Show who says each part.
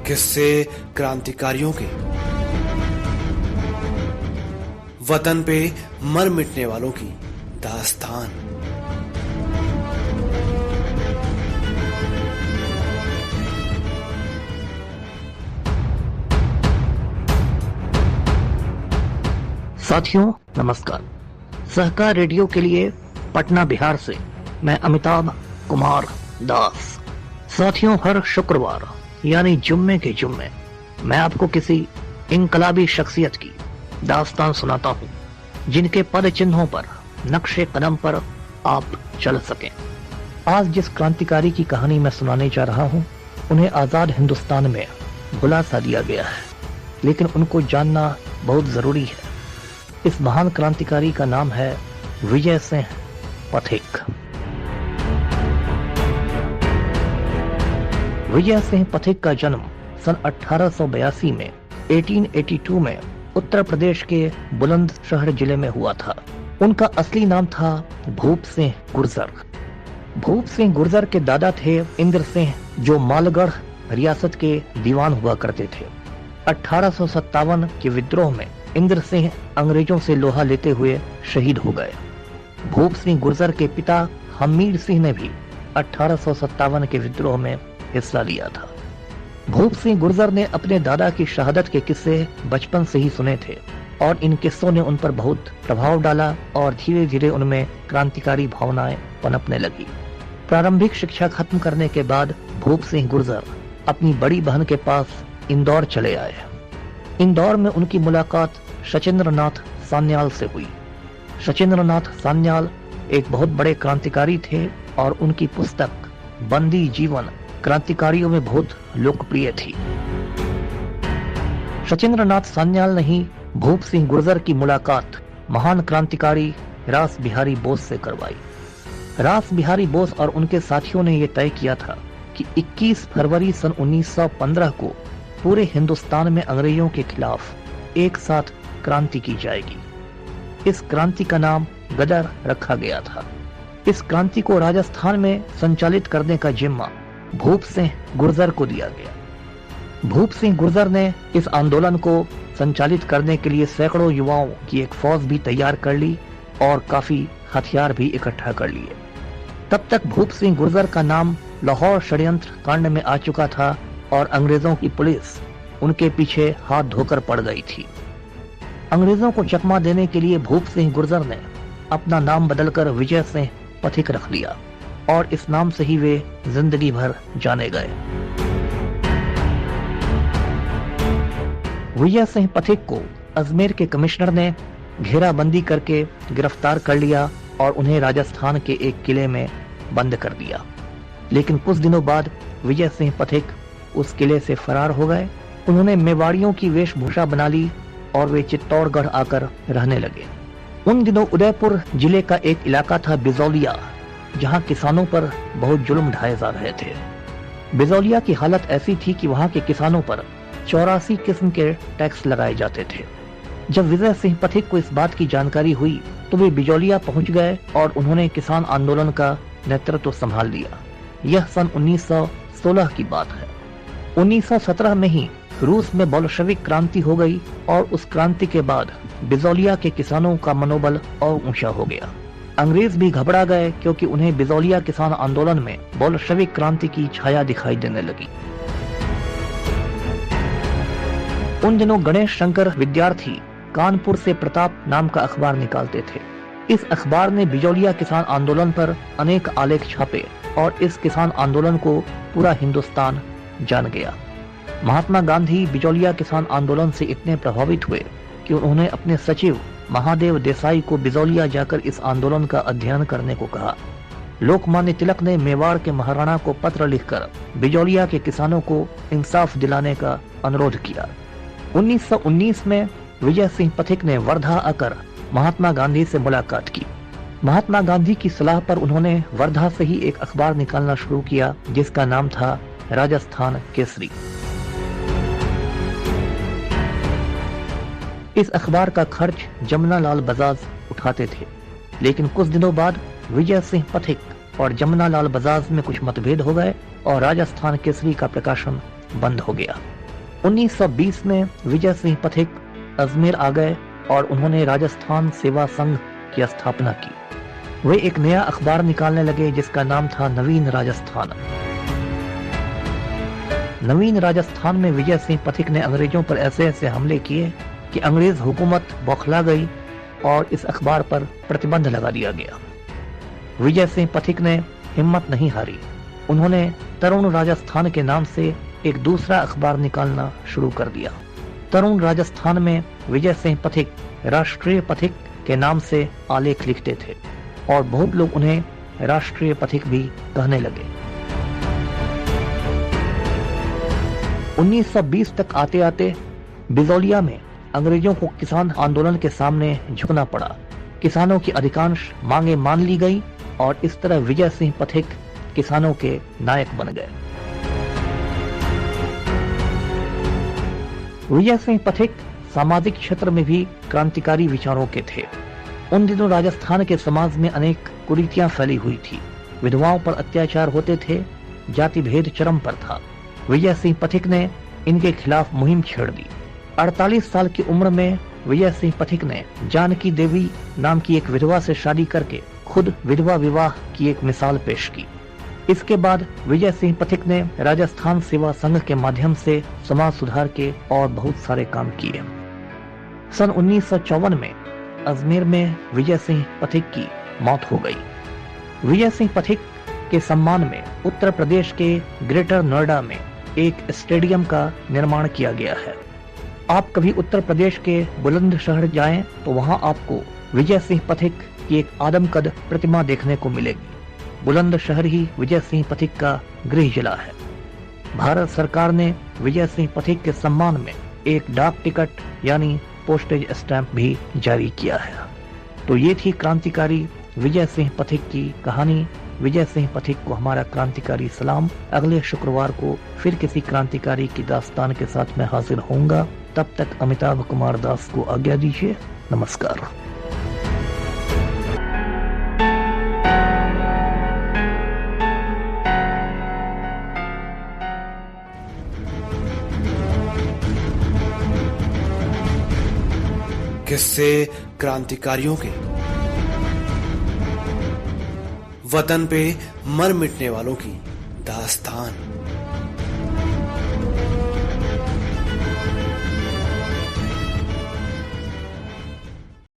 Speaker 1: किस्से क्रांतिकारियों के, वतन पे मर मिटने वालों की दास्तान।
Speaker 2: साथियों नमस्कार। सहकार रेडियो के लिए पटना बिहार से मैं अमिताभ कुमार दास। साथियों, हर शुक्रवार यानी जुम्मे के जुम्मे मैं आपको किसी इनकलाबी शख्सियत की दास्तान सुनाता हूँ, जिनके पद चिन्हों पर नक्शे कदम पर आप चल सकें। आज जिस क्रांतिकारी की कहानी मैं सुनाने जा रहा हूँ, उन्हें आजाद हिंदुस्तान में भुला सा दिया गया है, लेकिन उनको जानना बहुत जरूरी है। इस महान क्रांतिकारी का नाम है विजय सिंह पथिक। विजय सिंह पथिक का जन्म सन 1882 में 1882 में उत्तर प्रदेश के बुलंदशहर जिले में हुआ था। उनका असली नाम था भूप सिंह गुर्जर। भूप सिंह गुर्जर के दादा थे इंद्र सिंह, जो मालगढ़ रियासत के दीवान हुआ करते थे। 1857 के विद्रोह में इंद्र सिंह अंग्रेजों से लोहा लेते हुए शहीद हो गए। भूप सिंह गुर्जर के पिता हमीर सिंह ने भी 1857 के विद्रोह में हिस्सा लिया था। भूप सिंह गुर्जर ने अपने दादा की शहादत के किस्से बचपन से ही सुने थे और इन किस्सों ने उन पर बहुत प्रभाव डाला और धीरे धीरे उनमें क्रांतिकारी भावनाएं पनपने लगी। प्रारंभिक शिक्षा खत्म करने के बाद भूप सिंह गुर्जर अपनी बड़ी बहन के पास इंदौर चले आए। इंदौर में उनकी मुलाकात सचिंद्र नाथ सान्याल से हुई। सचिंद्र नाथ सान्याल एक बहुत बड़े क्रांतिकारी थे और उनकी पुस्तक बंदी जीवन क्रांतिकारियों में बहुत लोकप्रिय थी। सचिंद्र नाथ सान्याल ने ही भूप सिंह गुर्जर की मुलाकात महान क्रांतिकारी रास बिहारी बोस से करवाई। रास बिहारी बोस और उनके साथियों ने यह तय किया था कि 21 फरवरी सन 1915 को पूरे हिंदुस्तान में अंग्रेजों के खिलाफ एक साथ क्रांति की जाएगी। इस क्रांति का नाम गदर रखा गया था। इस क्रांति को राजस्थान में संचालित करने का जिम्मा भूप सिंह गुर्जर को दिया गया। भूप सिंह गुर्जर ने इस आंदोलन को संचालित करने के लिए सैकड़ों युवाओं की एक फौज भी तैयार कर ली और काफी हथियार भी इकट्ठा कर लिए। तब तक भूप सिंह गुर्जर का नाम लाहौर षड्यंत्र कांड में आ चुका था और अंग्रेजों की पुलिस उनके पीछे हाथ धोकर पड़ गई थी। अंग्रेजों को चकमा देने के लिए भूप सिंह गुर्जर ने अपना नाम बदलकर विजय सिंह पथिक रख लिया और इस नाम से ही वे जिंदगी भर जाने गए। विजय सिंह पथिक को अजमेर के कमिश्नर ने घेराबंदी करके गिरफ्तार कर लिया और उन्हें राजस्थान के एक किले में बंद कर दिया। लेकिन कुछ दिनों बाद विजय सिंह पथिक उस किले से फरार हो गए। उन्होंने मेवाड़ियों की वेशभूषा बना ली और वे चित्तौड़गढ़ आकर रहने लगे। उन दिनों उदयपुर जिले का एक इलाका था बिजौलिया, जहां किसानों पर बहुत जुल्म ढाए जा रहे थे। बिजौलिया की हालत ऐसी थी कि वहां के किसानों पर 84 किस्म के टैक्स लगाए जाते थे। जब विजय सिंह पथिक को इस बात की जानकारी हुई तो वे बिजौलिया पहुंच गए और उन्होंने किसान आंदोलन का नेतृत्व संभाल लिया। यह सन 1916 की बात है। 1917 में ही रूस में बोल्शेविक क्रांति हो गई और उस क्रांति के बाद बिजौलिया के किसानों का मनोबल और ऊंचा हो गया। अंग्रेज भी घबरा गए क्योंकि उन्हें बिजौलिया किसान आंदोलन में बोल्शेविक क्रांति की छाया दिखाई देने लगी। उन दिनों गणेश शंकर विद्यार्थी कानपुर से प्रताप नाम का अखबार निकालते थे। इस अखबार ने बिजौलिया किसान आंदोलन पर अनेक आलेख छापे और इस किसान आंदोलन को पूरा हिंदुस्तान जान गया। महात्मा गांधी बिजौलिया किसान आंदोलन से इतने प्रभावित हुए कि उन्होंने अपने सचिव महादेव देसाई को बिजौलिया जाकर इस आंदोलन का अध्ययन करने को कहा। लोकमान्य तिलक ने मेवाड़ के महाराणा को पत्र लिखकर बिजौलिया के किसानों को इंसाफ दिलाने का अनुरोध किया। 1919 में विजय सिंह पथिक ने वर्धा आकर महात्मा गांधी से मुलाकात की। महात्मा गांधी की सलाह पर उन्होंने वर्धा से ही एक अखबार निकालना शुरू किया, जिसका नाम था राजस्थान केसरी। इस अखबार का खर्च जमुना लाल बजाज उठाते थे, लेकिन कुछ दिनों बाद विजय सिंह पथिक और जमुना लाल बजाज में कुछ मतभेद हो गए और राजस्थान केसरी का प्रकाशन बंद हो गया। 1920 में विजय सिंह पथिक अजमेर आ गए और उन्होंने राजस्थान सेवा संघ की स्थापना की। वे एक नया अखबार निकालने लगे जिसका नाम था नवीन राजस्थान। नवीन राजस्थान में विजय सिंह पथिक ने अंग्रेजों पर ऐसे ऐसे हमले किए कि अंग्रेज हुकूमत बौखला गई और इस अखबार पर प्रतिबंध लगा दिया गया। विजय सिंह पथिक ने हिम्मत नहीं हारी। उन्होंने तरुण राजस्थान के नाम से एक दूसरा अखबार निकालना शुरू कर दिया। तरुण राजस्थान में विजय सिंह पथिक राष्ट्रीय पथिक के नाम से आलेख लिखते थे और बहुत लोग उन्हें राष्ट्रीय पथिक भी कहने लगे। 1920 तक आते आते बिजौलिया में अंग्रेजों को किसान आंदोलन के सामने झुकना पड़ा। किसानों की अधिकांश मांगे मान ली गई और इस तरह विजय सिंह पथिक किसानों के नायक बन गए। विजय सिंह पथिक सामाजिक क्षेत्र में भी क्रांतिकारी विचारों के थे। उन दिनों राजस्थान के समाज में अनेक कुरीतियां फैली हुई थी। विधवाओं पर अत्याचार होते थे, जाति भेद चरम पर था। विजय सिंह पथिक ने इनके खिलाफ मुहिम छेड़ दी। 48 साल की उम्र में विजय सिंह पथिक ने जानकी देवी नाम की एक विधवा से शादी करके खुद विधवा विवाह की एक मिसाल पेश की। इसके बाद विजय सिंह पथिक ने राजस्थान सेवा संघ के माध्यम से समाज सुधार के और बहुत सारे काम किए। सन 1954 में अजमेर में विजय सिंह पथिक की मौत हो गई। विजय सिंह पथिक के सम्मान में उत्तर प्रदेश के ग्रेटर नोएडा में एक स्टेडियम का निर्माण किया गया है। आप कभी उत्तर प्रदेश के बुलंदशहर जाएं तो वहां आपको विजय सिंह पथिक की एक आदमकद प्रतिमा देखने को मिलेगी। बुलंदशहर ही विजय सिंह पथिक का गृह जिला है। भारत सरकार ने विजय सिंह पथिक के सम्मान में एक डाक टिकट यानी पोस्टेज स्टैंप भी जारी किया है। तो ये थी क्रांतिकारी विजय सिंह पथिक की कहानी। विजय सिंह पथिक को हमारा क्रांतिकारी सलाम। अगले शुक्रवार को फिर किसी क्रांतिकारी की दास्तान के साथ मैं हाजिर होऊंगा। तब तक अमिताभ कुमार दास को आज्ञा दीजिए। नमस्कार।
Speaker 1: किस्से क्रांतिकारियों के, वतन पे मर मिटने वालों की दास्तान।